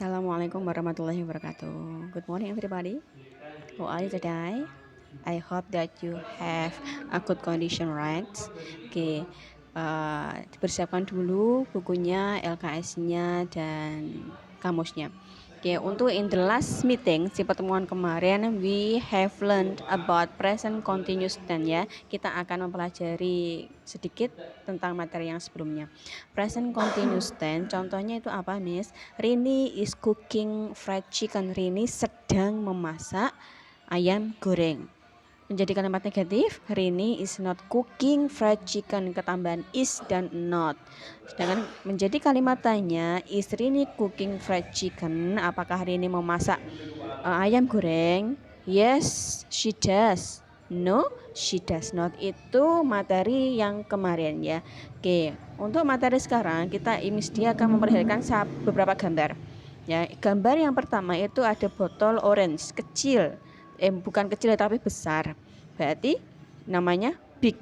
Assalamualaikum warahmatullahi wabarakatuh. Good morning everybody. How are you today? I hope that you have a good condition, right? Oke, dipersiapkan dulu bukunya, LKS-nya dan kamusnya. Oke, untuk in the last meeting, si pertemuan kemarin, we have learned about present continuous tense ya. Kita akan mempelajari sedikit tentang materi yang sebelumnya. Present continuous tense, contohnya itu apa, Miss? Rini is cooking fried chicken. Rini sedang memasak ayam goreng. Menjadi kalimat negatif, Rini is not cooking fried chicken. Ketambahan is dan not. Sedangkan menjadi kalimat tanya, is Rini cooking fried chicken? Apakah Rini memasak ayam goreng? Yes, she does. No, she does not. Itu materi yang kemarin ya. Oke, untuk materi sekarang kita dia akan memperlihatkan beberapa gambar. Ya, gambar yang pertama itu ada botol orange kecil. Bukan kecil tapi besar. Berarti namanya big.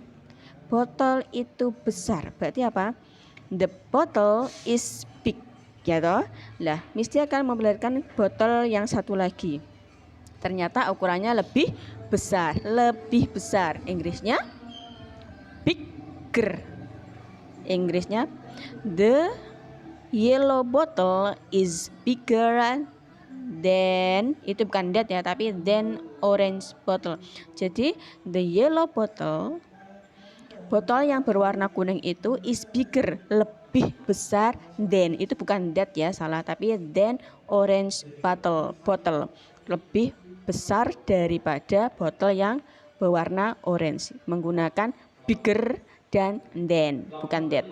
Botol itu besar. Berarti apa? The bottle is big. Ya toh? Lah, mesti akan memperlihatkan botol yang satu lagi. Ternyata ukurannya lebih besar. Inggrisnya bigger. Inggrisnya the yellow bottle is bigger than, itu bukan that ya, tapi than orange bottle. Jadi the yellow bottle, botol yang berwarna kuning itu is bigger, lebih besar than, itu bukan that ya, salah, tapi than orange bottle, lebih besar daripada botol yang berwarna orange, menggunakan bigger dan than, bukan that.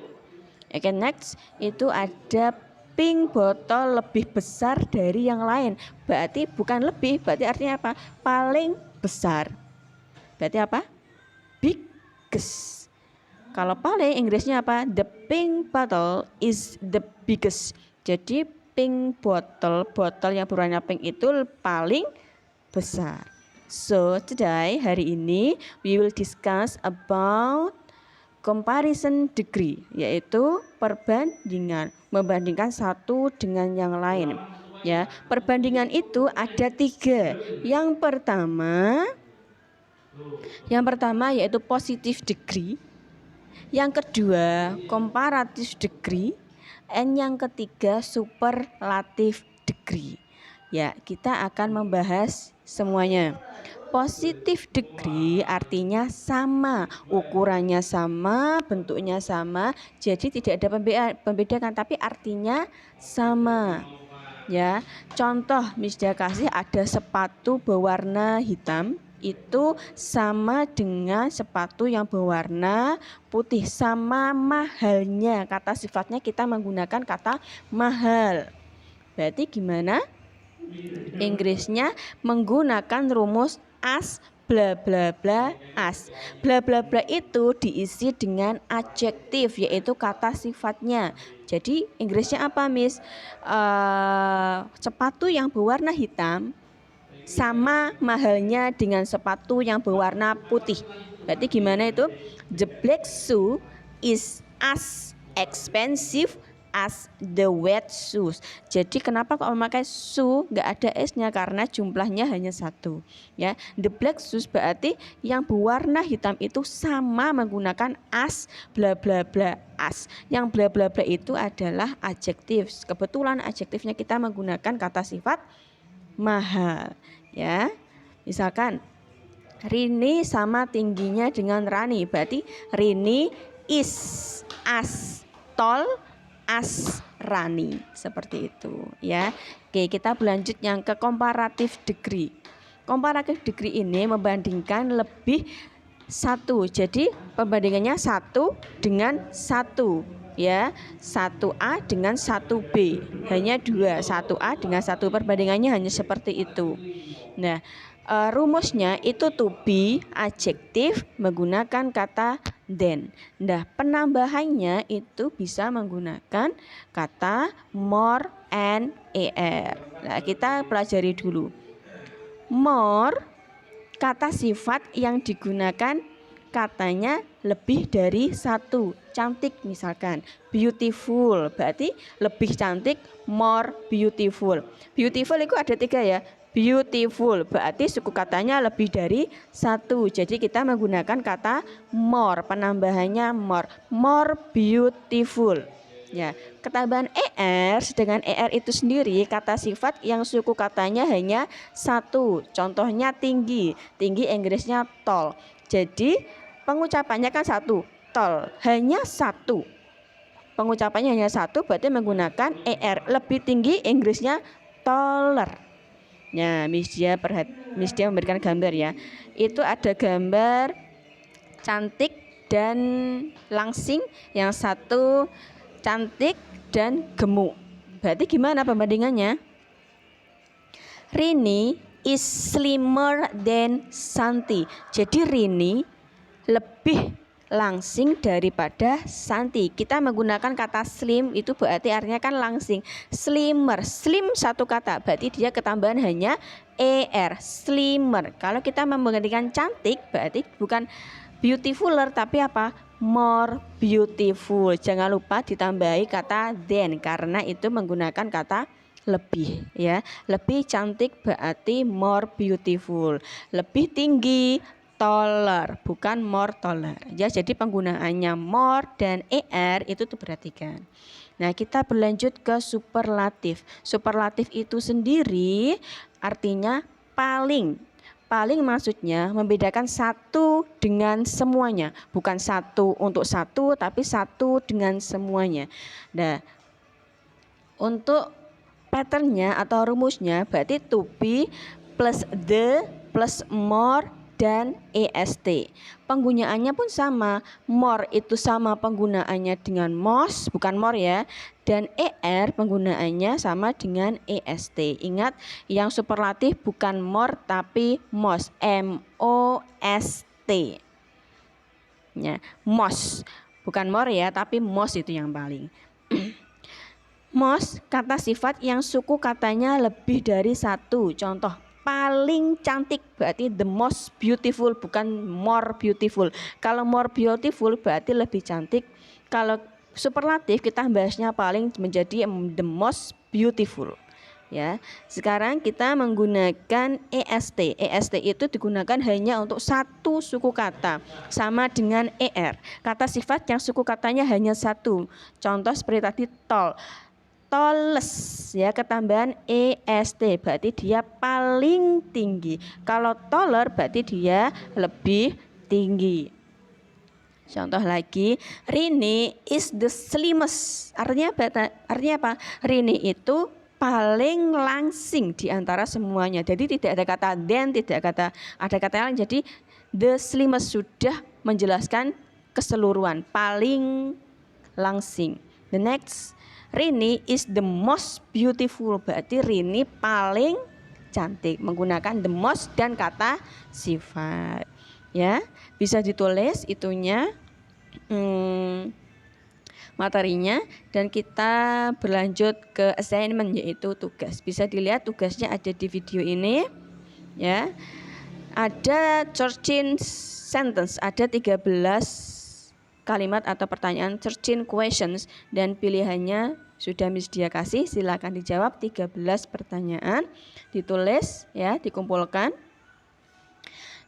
Oke, next itu ada pink botol lebih besar dari yang lain. Berarti bukan lebih, berarti artinya apa? Paling besar. Berarti apa? Biggest. Kalau paling Inggrisnya apa? The pink bottle is the biggest. Jadi pink botol yang berwarna pink itu paling besar. So today, hari ini we will discuss about comparison degree, yaitu perbandingan, membandingkan satu dengan yang lain. Ya, perbandingan itu ada 3. Yang pertama yaitu positive degree, yang kedua comparative degree, dan yang ketiga superlative degree. Ya, kita akan membahas semuanya. Positive degree artinya sama, ukurannya sama, bentuknya sama, jadi tidak ada pembedakan, tapi artinya sama. Ya, contoh Miss Dia kasih ada sepatu berwarna hitam, itu sama dengan sepatu yang berwarna putih, sama mahalnya. Kata sifatnya kita menggunakan kata mahal. Berarti gimana? Inggrisnya menggunakan rumus as bla bla bla as. Bla bla bla itu diisi dengan adjektif, yaitu kata sifatnya. Jadi Inggrisnya apa, Miss? Sepatu yang berwarna hitam sama mahalnya dengan sepatu yang berwarna putih. Berarti gimana itu? The black shoe is as expensive as the white shoes. Jadi kenapa kok memakai shoe nggak ada s-nya? Karena jumlahnya hanya 1. Ya, the black shoes berarti yang berwarna hitam itu sama menggunakan as bla bla bla as. Yang bla bla bla itu adalah adjektif. Kebetulan adjektifnya kita menggunakan kata sifat mahal. Ya, misalkan Rini sama tingginya dengan Rani, berarti Rini is as tall as Rani, seperti itu ya. Oke, kita berlanjut yang ke comparative degree. Comparative degree ini membandingkan lebih 1. Jadi pembandingannya 1 dengan 1 ya. 1A dengan 1B. Hanya 2, 1A dengan 1. Perbandingannya hanya seperti itu. Nah, rumusnya itu to be adjektif menggunakan kata than. Nah, penambahannya itu bisa menggunakan kata more and er. Nah, kita pelajari dulu. More, kata sifat yang digunakan katanya lebih dari satu. Cantik misalkan, beautiful berarti lebih cantik, more beautiful. Beautiful itu ada 3 ya. Beautiful berarti suku katanya lebih dari satu. Jadi kita menggunakan kata more, penambahannya more beautiful. Ya, ketambahan er, sedangkan er itu sendiri kata sifat yang suku katanya hanya satu. Contohnya tinggi, tinggi Inggrisnya tall. Jadi pengucapannya kan satu, tall, hanya satu. Pengucapannya hanya satu berarti menggunakan er. Lebih tinggi Inggrisnya taller. Nah, Miss Dia memberikan gambar ya. Itu ada gambar cantik dan langsing, yang satu cantik dan gemuk. Berarti gimana pembandingannya? Rini is slimmer than Santi. Jadi Rini lebih langsing daripada Santi. Kita menggunakan kata slim itu berarti artinya kan langsing. Slimmer, slim satu kata berarti dia ketambahan hanya er, slimmer. Kalau kita menggantikan cantik berarti bukan beautifuler tapi apa? More beautiful. Jangan lupa ditambahi kata than karena itu menggunakan kata lebih ya. Lebih cantik berarti more beautiful. Lebih tinggi taller, bukan more taller. Ya, jadi penggunaannya more dan er itu tuh perhatikan. Nah, kita berlanjut ke superlatif. Superlatif itu sendiri artinya paling. Paling maksudnya membedakan satu dengan semuanya, bukan satu untuk satu tapi satu dengan semuanya. Nah, untuk patternnya atau rumusnya berarti to be plus the plus more dan est. Penggunaannya pun sama. More itu sama penggunaannya dengan most, bukan more ya. Dan er penggunaannya sama dengan est. Ingat, yang superlatif bukan more tapi most, most. Ya, most. Bukan more ya, tapi most itu yang paling. Most kata sifat yang suku katanya lebih dari satu. Contoh, paling cantik berarti the most beautiful, bukan more beautiful. Kalau more beautiful berarti lebih cantik. Kalau superlatif kita bahasnya paling menjadi the most beautiful. Ya, sekarang kita menggunakan est. Est itu digunakan hanya untuk satu suku kata, sama dengan er. Kata sifat yang suku katanya hanya satu. Contoh seperti tadi tall. Tallest ya, ketambahan est berarti dia paling tinggi. Kalau taller berarti dia lebih tinggi. Contoh lagi, Rini is the slimmest. Artinya apa? Rini itu paling langsing di antara semuanya. Jadi tidak ada kata then, tidak ada kata lain. Jadi the slimmest sudah menjelaskan keseluruhan, paling langsing. The next, Rini is the most beautiful. Berarti Rini paling cantik, menggunakan the most dan kata sifat. Ya, bisa ditulis itunya materinya, dan kita berlanjut ke assignment yaitu tugas. Bisa dilihat tugasnya ada di video ini ya. Ada 13 sentence, ada 13 kalimat atau pertanyaan, 13 questions, dan pilihannya sudah Miss Dia kasih. Silakan dijawab 13 pertanyaan, ditulis ya, dikumpulkan.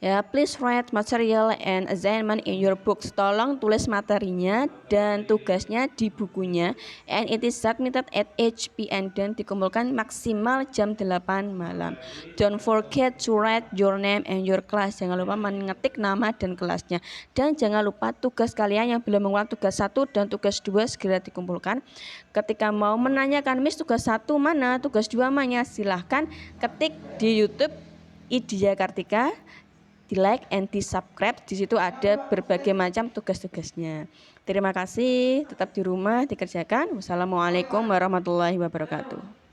Ya, please write material and assignment in your books. Tolong tulis materinya dan tugasnya di bukunya. And it is submitted at 8 p.m. dan dikumpulkan maksimal jam 8 malam. Don't forget to write your name and your class. Jangan lupa mengetik nama dan kelasnya. Dan jangan lupa tugas kalian yang belum mengulang tugas 1 dan tugas 2 segera dikumpulkan. Ketika mau menanyakan, Miss tugas 1 mana, tugas 2 mana, silahkan ketik di YouTube Idia Kartika, di like and di subscribe. Di situ ada berbagai macam tugas-tugasnya. Terima kasih, tetap di rumah dikerjakan. Wassalamualaikum warahmatullahi wabarakatuh.